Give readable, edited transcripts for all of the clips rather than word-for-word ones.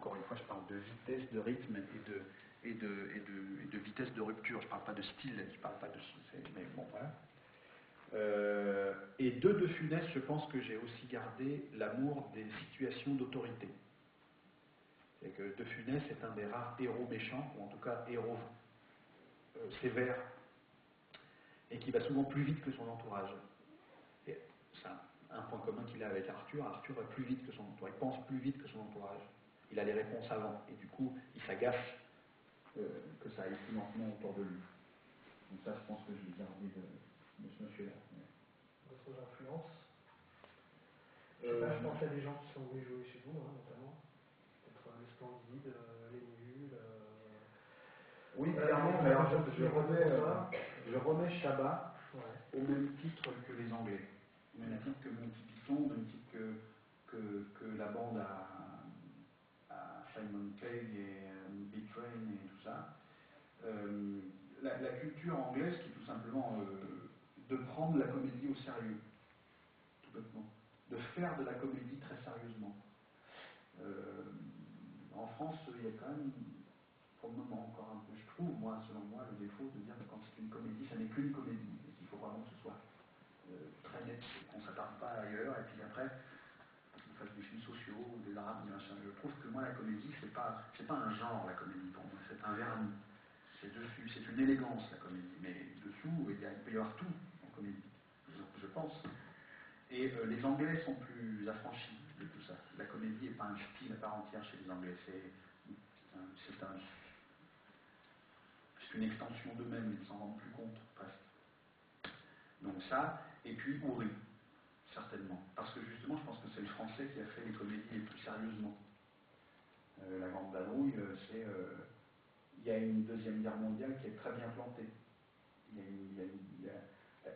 encore une fois, je parle de vitesse, de rythme et de vitesse de rupture. Je ne parle pas de style, je parle pas de... Mais bon, voilà. Et de Funès, je pense que j'ai aussi gardé l'amour des situations d'autorité. C'est que De Funès est un des rares héros méchants, ou en tout cas héros sévères, et qui va souvent plus vite que son entourage. C'est un point commun qu'il a avec Arthur. Arthur va plus vite que son entourage, il pense plus vite que son entourage. Il a les réponses avant, et du coup, il s'agace que ça aille plus lentement autour de lui. Donc ça, je pense que je l'ai gardé de ce monsieur-là. D'autres influences je pense à des gens qui sont venus jouer chez vous, notamment. Peut-être le Splendide, les Nuls. Oui, clairement, mais alors je remets Chabat au même titre que les Anglais. Au même titre que Monty Python, au même titre que la bande à Simon Clegg et B-Train et tout ça. La culture anglaise qui est tout simplement de prendre la comédie au sérieux, tout bêtement, de faire de la comédie très sérieusement. En France, il y a quand même, pour le moment encore un peu, je trouve, selon moi, le défaut de dire que quand c'est une comédie, ça n'est qu'une comédie, et qu'il faut vraiment que ce soit très net, qu'on ne s'attarde pas ailleurs, et puis après, on fasse des films sociaux, ou des drames, des machins. Je trouve que moi, la comédie, c'est pas un genre, la comédie, pour moi, c'est un vernis. C'est dessus, c'est une élégance, la comédie, mais dessous, il peut y avoir tout en comédie, je pense. Et les Anglais sont plus affranchis de tout ça. La comédie n'est pas un style à part entière chez les Anglais, c'est une extension d'eux-mêmes, ils s'en rendent plus compte, presque. Donc ça, et puis Oury, certainement. Parce que justement, je pense que c'est le français qui a fait les comédies les plus sérieusement. La Grande Vadrouille, c'est... il y a une Deuxième Guerre mondiale qui est très bien plantée.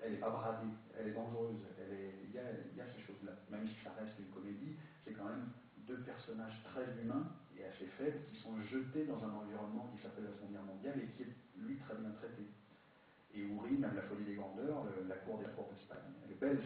Elle n'est pas bradée, elle est dangereuse, il y a ces choses-là. Même si ça reste une comédie, c'est quand même deux personnages très humains et assez faibles qui sont jetés dans un environnement qui s'appelle la Seconde Guerre mondiale et qui est, lui, très bien traité. Et Oury, même La Folie des Grandeurs, la cour d'Espagne, elle est belge.